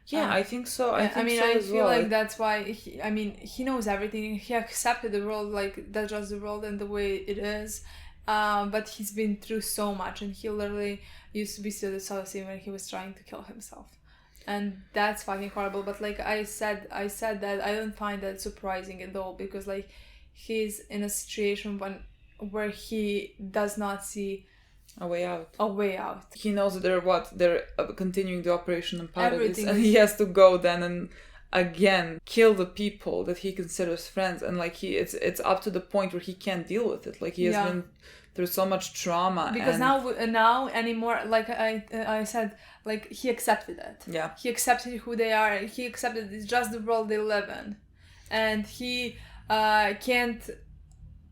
Yeah, I think so. I feel like that's why he knows everything. He accepted the world, like that's just the world and the way it is. But he's been through so much, and he literally used to be still the scene when he was trying to kill himself, and that's fucking horrible. But like I said that I don't find that surprising at all, because like he's in a situation where he does not see a way out. He knows that they're continuing the operation in Paradise, and he has to go then and again kill the people that he considers friends, and like it's up to the point where he can't deal with it. Like, he has been through so much trauma, because now anymore, like I said, like he accepted it. Yeah, he accepted who they are. He accepted it's just the world they live in, and he can't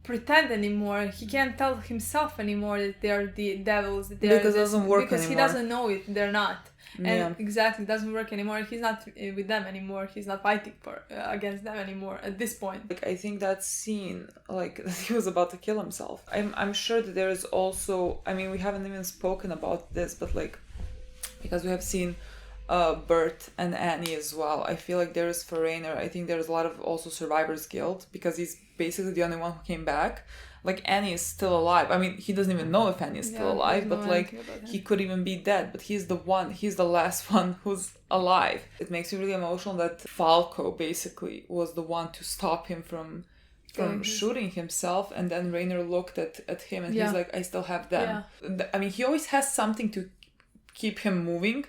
pretend anymore. He can't tell himself anymore that they are the devils. That because it doesn't work because anymore. He doesn't know it. They're not. And exactly, it doesn't work anymore. He's not with them anymore. He's not fighting against them anymore at this point. Like, I think that scene, like, that he was about to kill himself. I'm sure that there is also, I mean, we haven't even spoken about this, but like, because we have seen Bert and Annie as well. I feel like there is, for Reiner, I think there's a lot of also survivor's guilt, because he's basically the only one who came back. Like, Annie is still alive. I mean, he doesn't even know if Annie is still alive, but like, he could even be dead, but he's the last one who's alive. It makes me really emotional that Falco basically was the one to stop him from shooting himself, and then Reiner looked at him and he's like, I still have them. I mean, he always has something to keep him moving.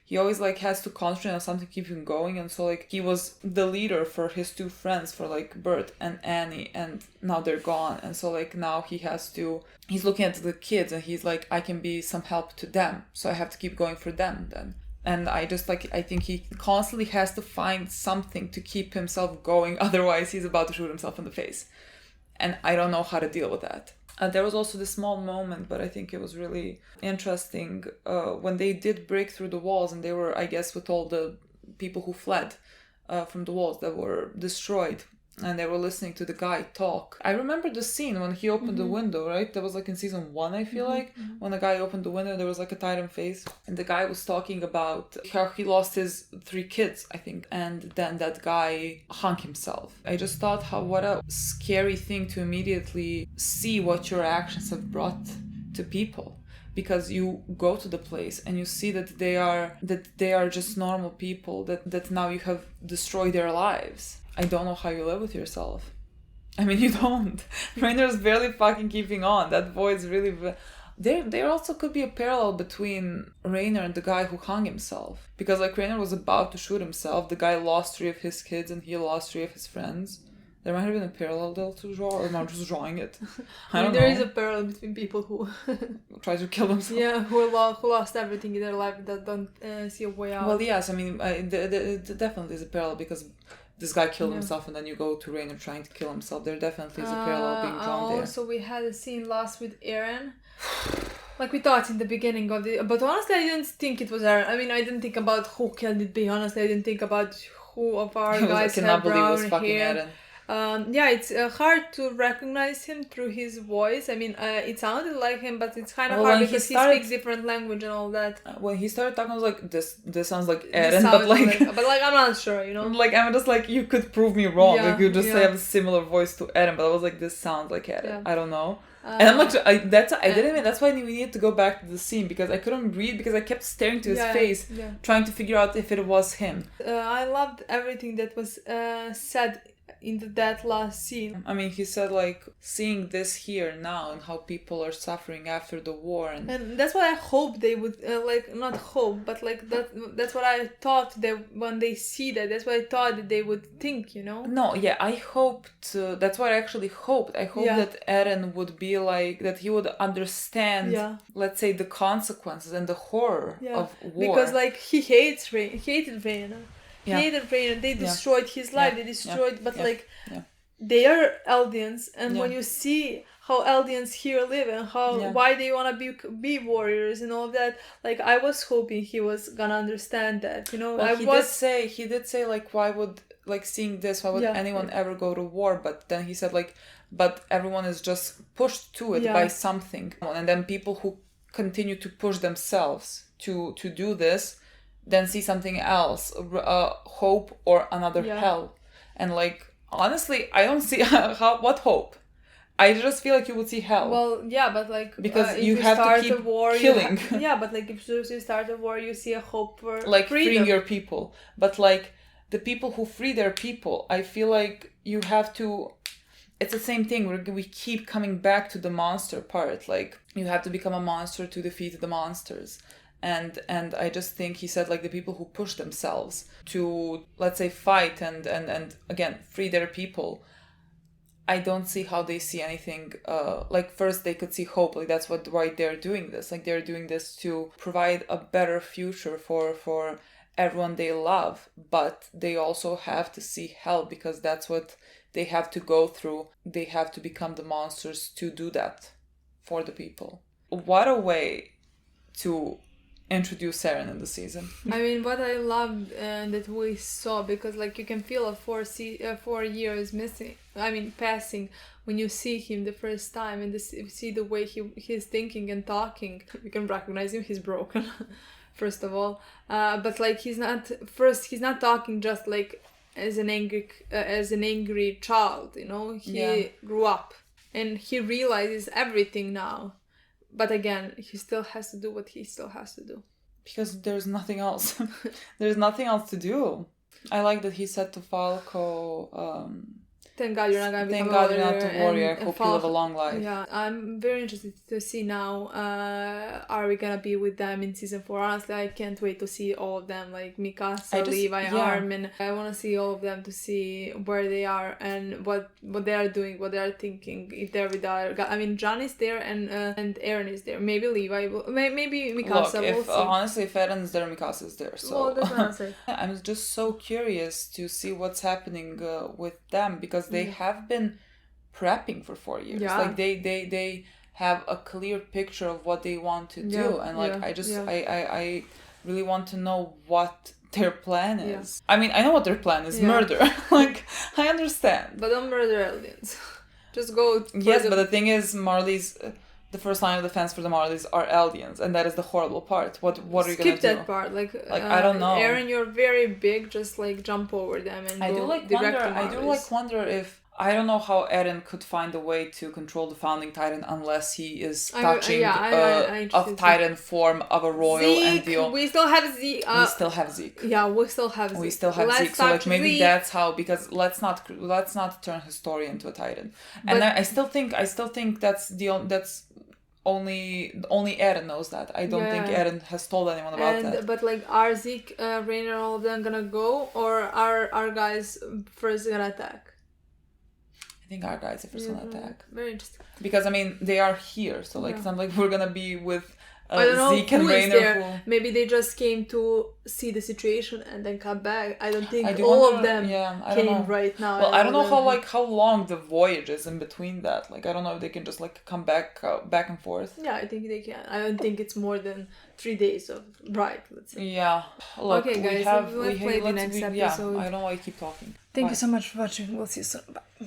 He always like has to concentrate on something to keep him going, and so like he was the leader for his two friends, for like Bert and Annie, and now they're gone, and so like now he's looking at the kids and he's like, I can be some help to them, so I have to keep going for them then. And I think he constantly has to find something to keep himself going, otherwise he's about to shoot himself in the face, and I don't know how to deal with that. There was also this small moment, but I think it was really interesting when they did break through the walls, and they were, I guess, with all the people who fled from the walls that were destroyed, and they were listening to the guy talk. I remember the scene when he opened the window, right? That was like in season 1, I feel like. When the guy opened the window, there was like a Titan face, and the guy was talking about how he lost his 3 kids, I think, and then that guy hung himself. I just thought what a scary thing to immediately see what your actions have brought to people. Because you go to the place and you see that they are just normal people, that now you have destroyed their lives. I don't know how you live with yourself. I mean, you don't. Reiner's barely fucking keeping on. That boy's really... There also could be a parallel between Reiner and the guy who hung himself. Because, like, Reiner was about to shoot himself. The guy lost 3 of his kids and he lost 3 of his friends. There might have been a parallel there to draw, or am I just drawing it? I don't know. There is a parallel between people who try to kill themselves. Yeah, who lost everything in their life that don't see a way out. Well, yes, I mean, there definitely is a parallel because this guy killed himself and then you go to Reiner trying to kill himself. There definitely is a parallel being drawn there. Also, we had a scene last with Eren. Like we thought in the beginning of the... But honestly, I didn't think it was Eren. I mean, I didn't think about who killed it be. Honestly, I didn't think about who of our guys had brown hair. Eren. Yeah, it's hard to recognize him through his voice. I mean, it sounded like him, but it's kind of hard because he speaks different language and all that. When he started talking, I was like, this sounds like Eren, but I'm not sure, you know. Like I'm just like, you could prove me wrong. Like you just have a similar voice to Eren, but I was like, this sounds like Eren. Yeah. I don't know. And I'm like, that's why we needed to go back to the scene because I couldn't read because I kept staring to his face, trying to figure out if it was him. I loved everything that was said in that last scene. I mean, he said like seeing this here now and how people are suffering after the war, and that's what I hope they would not hope, but like that's what I thought that when they see that's what I thought that they would think, you know. No, yeah, I hoped. That's what I actually hoped. I hoped that Eren would be like that. He would understand, let's say, the consequences and the horror of war. Because like he hated Reiner. He hated Reiner. They destroyed his life. They destroyed, but they are Eldians, and when you see how Eldians here live and how why they wanna be warriors and all of that, like I was hoping he was gonna understand that, you know. Well, he did say like why would like seeing this why would anyone ever go to war? But then he said like, but everyone is just pushed to it by something, and then people who continue to push themselves to do this. Then see something else, hope or another hell. And like, honestly, I don't see what hope. I just feel like you would see hell. Well, yeah, but like... Because you have to keep killing. But like if you start a war, you see a hope for like freedom. Freeing your people. But like, the people who free their people, I feel like you have to... It's the same thing. We keep coming back to the monster part. Like, you have to become a monster to defeat the monsters. And I just think he said like the people who push themselves to, let's say, fight and again free their people. I don't see how they see anything. Like first they could see hope. Like that's why they're doing this. Like they're doing this to provide a better future for everyone they love. But they also have to see hell because that's what they have to go through. They have to become the monsters to do that for the people. What a way to introduce Eren in the season. I mean, what I loved that we saw, because like you can feel 4 years passing when you see him the first time and see the way he's thinking and talking. You can recognize him. He's broken, first of all. But like he's not talking just like as an angry child. You know, he grew up and he realizes everything now. But again, he still has to do what he still has to do. Because there's nothing else. There's nothing else to do. I like that he said to Falco, thank God you're not going to become a warrior. I hope you live a long life. Yeah, I'm very interested to see now, are we going to be with them in season 4? Honestly, I can't wait to see all of them, like Mikasa, Levi, Armin. I want to see all of them to see where they are and what they are doing, what they are thinking, if they're with I mean, John is there and Eren is there. Maybe Levi, maybe Mikasa. Look, honestly, if Eren's there, Mikasa is there. So. Well, that's what I'm saying. I'm just so curious to see what's happening with them because they have been prepping for 4 years. Like they have a clear picture of what they want to do, and like I really want to know what their plan is. I mean, I know what their plan is: murder. Like I understand, but don't murder aliens. Just go. Yes, but the thing is, Marley's. The first line of defense for the Marleys are Eldians, and that is the horrible part. What are you gonna do? Skip that part. Like I don't know. Eren, you're very big. Just like jump over them and I do wonder if I don't know how Eren could find a way to control the founding titan unless he is touching a titan form of a royal Zeke, and we still have Zeke. We still have Zeke. Yeah, we still have Zeke. We still have Zeke. So like maybe that's how, because let's not turn his story into a titan. And I still think that's only Eren knows that. I don't think Eren has told anyone about that. But like, are Zeke, Reiner, all of them gonna go, or are our guys first gonna attack? I think our guys are first gonna attack. Very interesting. Because I mean, they are here, so like it's not like we're gonna be with Zeke and Reiner. Maybe they just came to see the situation and then come back. I don't think all of them came right now. Well, I don't know how long the voyage is in between that. Like, I don't know if they can just like come back and forth. Yeah, I think they can. I don't think it's more than 3 days of ride, let's say. Yeah. Look, okay, guys, let's play the next episode. Yeah, I don't know why I keep talking. Thank you so much for watching. We'll see you soon. Bye.